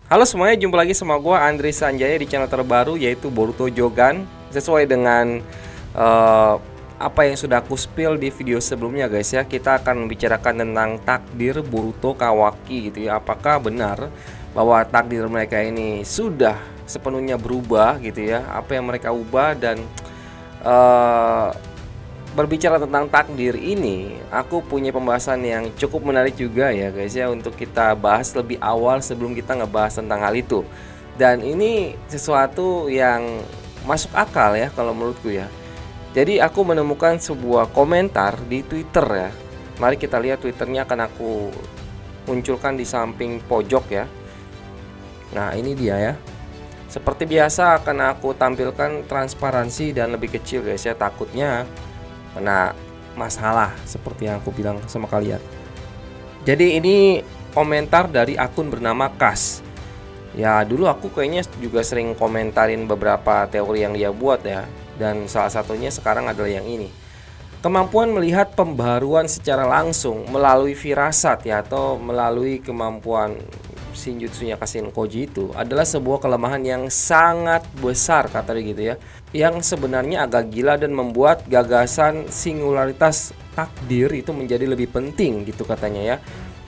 Halo semuanya, jumpa lagi sama gua Andri Sanjaya di channel terbaru yaitu Boruto Jogan. Sesuai dengan eh, apa yang sudah aku spill di video sebelumnya guys ya, kita akan membicarakan tentang takdir Boruto Kawaki gitu ya. Apakah benar bahwa takdir mereka ini sudah sepenuhnya berubah gitu ya? Apa yang mereka ubah dan eh, berbicara tentang takdir ini, aku punya pembahasan yang cukup menarik juga ya guys ya, untuk kita bahas lebih awal sebelum kita ngebahas tentang hal itu. Dan ini sesuatu yang masuk akal ya kalau menurutku ya. Jadi aku menemukan sebuah komentar di Twitter ya. Mari kita lihat Twitternya, akan aku munculkan di samping pojok ya. Nah ini dia ya. Seperti biasa akan aku tampilkan transparansi dan lebih kecil guys ya, takutnya kena masalah seperti yang aku bilang sama kalian. Jadi ini komentar dari akun bernama Kas. Ya dulu aku kayaknya juga sering komentarin beberapa teori yang dia buat ya. Dan salah satunya sekarang adalah yang ini. Kemampuan melihat pembaharuan secara langsung melalui firasat ya, atau melalui kemampuan Shinjutsunya Kashin Koji itu adalah sebuah kelemahan yang sangat besar kata dia gitu ya, yang sebenarnya agak gila dan membuat gagasan singularitas takdir itu menjadi lebih penting gitu katanya ya.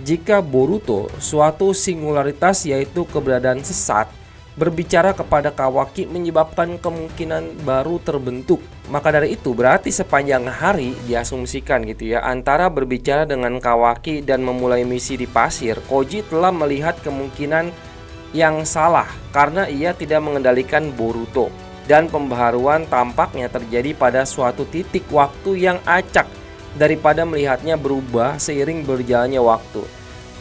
Jika Boruto, suatu singularitas yaitu keberadaan sesat, berbicara kepada Kawaki menyebabkan kemungkinan baru terbentuk, maka dari itu berarti sepanjang hari diasumsikan gitu ya, antara berbicara dengan Kawaki dan memulai misi di pasir, Koji telah melihat kemungkinan yang salah karena ia tidak mengendalikan Boruto, dan pembaharuan tampaknya terjadi pada suatu titik waktu yang acak daripada melihatnya berubah seiring berjalannya waktu.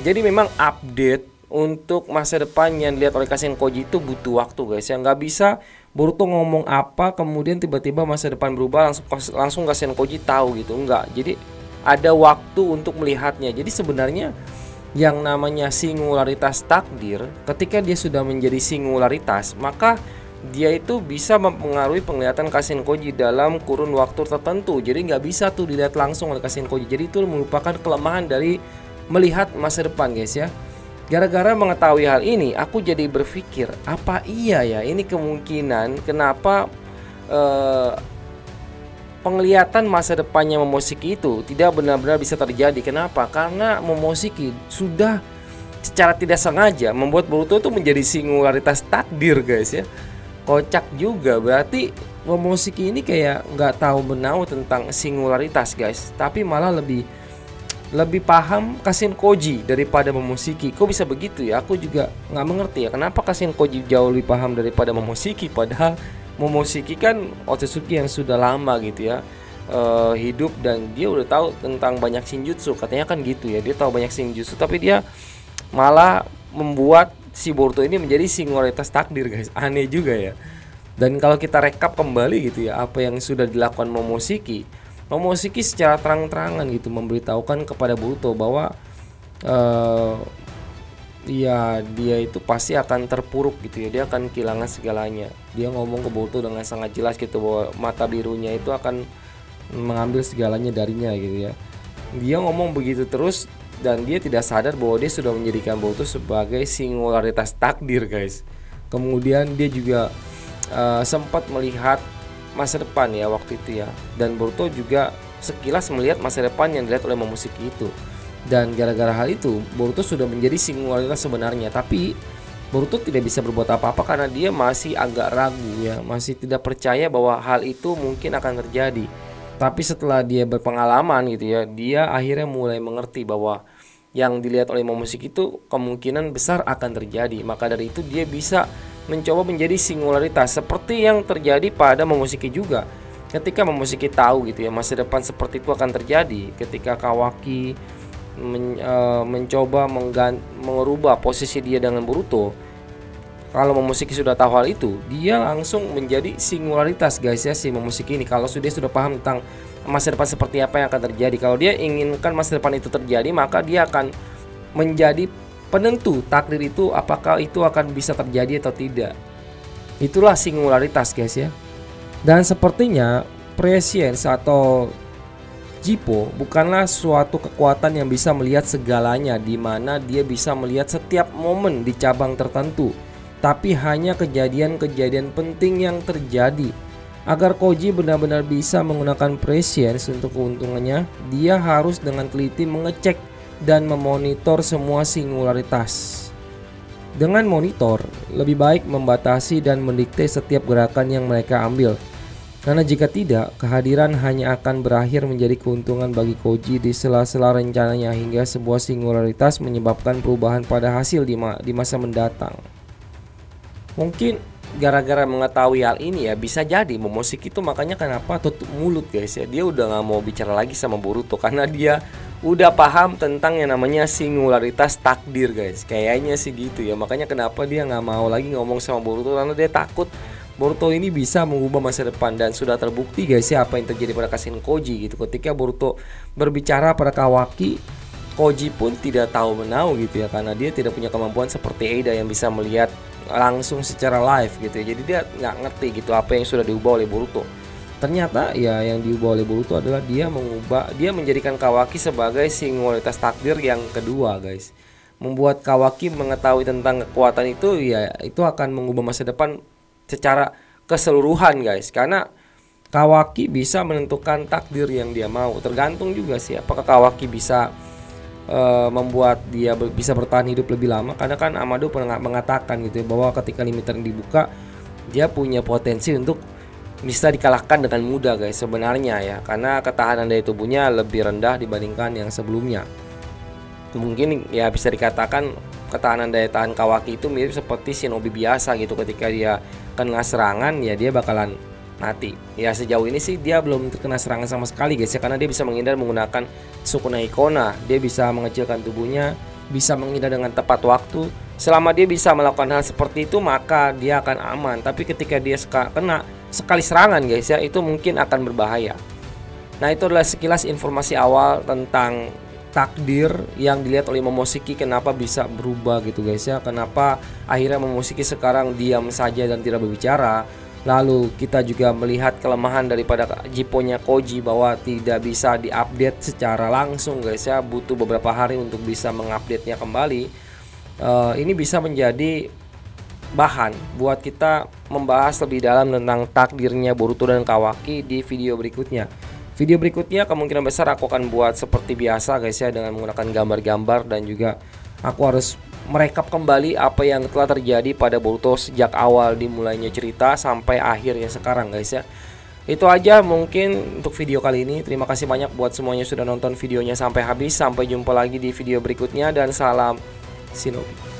Jadi memang update untuk masa depan yang dilihat oleh Kashin Koji itu butuh waktu guys ya. Nggak bisa Boruto ngomong apa kemudian tiba-tiba masa depan berubah langsung Kashin Koji tahu gitu. Enggak. Jadi ada waktu untuk melihatnya. Jadi sebenarnya yang namanya singularitas takdir, ketika dia sudah menjadi singularitas, maka dia itu bisa mempengaruhi penglihatan Kashin Koji dalam kurun waktu tertentu. Jadi nggak bisa tuh dilihat langsung oleh Kashin Koji. Jadi itu merupakan kelemahan dari melihat masa depan guys ya. Gara-gara mengetahui hal ini, aku jadi berpikir, apa iya ya ini kemungkinan kenapa penglihatan masa depannya Momoshiki itu tidak benar-benar bisa terjadi. Kenapa? Karena Momoshiki sudah secara tidak sengaja membuat Boruto itu menjadi singularitas takdir guys ya. Kocak juga, berarti Momoshiki ini kayak nggak tahu menau tentang singularitas guys, tapi malah lebih paham Kashin Koji daripada Momoshiki. Kok bisa begitu ya? Aku juga nggak mengerti ya, kenapa Kashin Koji jauh lebih paham daripada Momoshiki, padahal Momoshiki kan Otsutsuki yang sudah lama gitu ya hidup, dan dia udah tahu tentang banyak Shinjutsu, katanya kan gitu ya, dia tahu banyak Shinjutsu, tapi dia malah membuat si Boruto ini menjadi singularitas takdir guys. Aneh juga ya. Dan kalau kita rekap kembali gitu ya, apa yang sudah dilakukan Momoshiki secara terang-terangan gitu memberitahukan kepada Boruto bahwa ya dia itu pasti akan terpuruk gitu ya, dia akan kehilangan segalanya. Dia ngomong ke Boruto dengan sangat jelas gitu bahwa mata birunya itu akan mengambil segalanya darinya gitu ya. Dia ngomong begitu terus dan dia tidak sadar bahwa dia sudah menjadikan Boruto sebagai singularitas takdir guys. Kemudian dia juga sempat melihat masa depan ya waktu itu ya, dan Boruto juga sekilas melihat masa depan yang dilihat oleh Momoshiki itu. Dan gara-gara hal itu Boruto sudah menjadi singularitas sebenarnya, tapi Boruto tidak bisa berbuat apa-apa karena dia masih agak ragu ya, masih tidak percaya bahwa hal itu mungkin akan terjadi. Tapi setelah dia berpengalaman gitu ya, dia akhirnya mulai mengerti bahwa yang dilihat oleh Momoshiki itu kemungkinan besar akan terjadi. Maka dari itu dia bisa mencoba menjadi singularitas seperti yang terjadi pada Momoshiki juga. Ketika Momoshiki tahu gitu ya masa depan seperti itu akan terjadi, ketika Kawaki mencoba mengubah posisi dia dengan Boruto, kalau Momoshiki sudah tahu hal itu, dia langsung menjadi singularitas guys ya si Momoshiki ini. Kalau sudah paham tentang masa depan seperti apa yang akan terjadi, kalau dia inginkan masa depan itu terjadi, maka dia akan menjadi penentu takdir itu, apakah itu akan bisa terjadi atau tidak. Itulah singularitas guys ya. Dan sepertinya prescience atau Jippo bukanlah suatu kekuatan yang bisa melihat segalanya, di mana dia bisa melihat setiap momen di cabang tertentu, tapi hanya kejadian-kejadian penting yang terjadi. Agar Koji benar-benar bisa menggunakan prescience untuk keuntungannya, dia harus dengan teliti mengecek dan memonitor semua singularitas. Dengan monitor, lebih baik membatasi dan mendikte setiap gerakan yang mereka ambil. Karena jika tidak, kehadiran hanya akan berakhir menjadi keuntungan bagi Koji di sela-sela rencananya hingga sebuah singularitas menyebabkan perubahan pada hasil di masa mendatang. Mungkin gara-gara mengetahui hal ini ya, bisa jadi Momoshiki itu makanya kenapa tutup mulut guys ya. Dia udah gak mau bicara lagi sama Boruto karena dia udah paham tentang yang namanya singularitas takdir guys. Kayaknya sih gitu ya. Makanya kenapa dia gak mau lagi ngomong sama Boruto, karena dia takut Boruto ini bisa mengubah masa depan. Dan sudah terbukti guys ya apa yang terjadi pada Kashin Koji gitu. Ketika Boruto berbicara pada Kawaki, Koji pun tidak tahu menau gitu ya, karena dia tidak punya kemampuan seperti Eida yang bisa melihat langsung secara live gitu ya. Jadi dia nggak ngerti gitu apa yang sudah diubah oleh Boruto. Ternyata ya yang diubah oleh Boruto adalah dia menjadikan Kawaki sebagai singularitas takdir yang kedua guys. Membuat Kawaki mengetahui tentang kekuatan itu ya, itu akan mengubah masa depan secara keseluruhan guys. Karena Kawaki bisa menentukan takdir yang dia mau. Tergantung juga sih apakah Kawaki bisa membuat dia bisa bertahan hidup lebih lama. Karena kan Amado pernah mengatakan gitu ya, bahwa ketika limiter dibuka, dia punya potensi untuk bisa dikalahkan dengan mudah guys sebenarnya ya, karena ketahanan daya tubuhnya lebih rendah dibandingkan yang sebelumnya. Mungkin ya bisa dikatakan ketahanan daya tahan Kawaki itu mirip seperti shinobi biasa gitu. Ketika dia kena serangan ya dia bakalan mati. Ya sejauh ini sih dia belum terkena serangan sama sekali guys ya, karena dia bisa menghindar menggunakan Sukuna Ikona. Dia bisa mengecilkan tubuhnya, bisa menghindar dengan tepat waktu. Selama dia bisa melakukan hal seperti itu maka dia akan aman. Tapi ketika dia kena sekali serangan guys ya, itu mungkin akan berbahaya. Nah itu adalah sekilas informasi awal tentang takdir yang dilihat oleh Momoshiki, kenapa bisa berubah gitu guys ya. Kenapa akhirnya Momoshiki sekarang diam saja dan tidak berbicara. Lalu kita juga melihat kelemahan daripada Jippo-nya Koji bahwa tidak bisa diupdate secara langsung guys ya, butuh beberapa hari untuk bisa mengupdate-nya kembali. Ini bisa menjadi bahan buat kita membahas lebih dalam tentang takdirnya Boruto dan Kawaki di video berikutnya. Video berikutnya kemungkinan besar aku akan buat seperti biasa guys ya, dengan menggunakan gambar-gambar, dan juga aku harus merekap kembali apa yang telah terjadi pada Boruto sejak awal dimulainya cerita sampai akhirnya sekarang guys ya. Itu aja mungkin untuk video kali ini. Terima kasih banyak buat semuanya sudah nonton videonya sampai habis. Sampai jumpa lagi di video berikutnya dan salam Shinobi.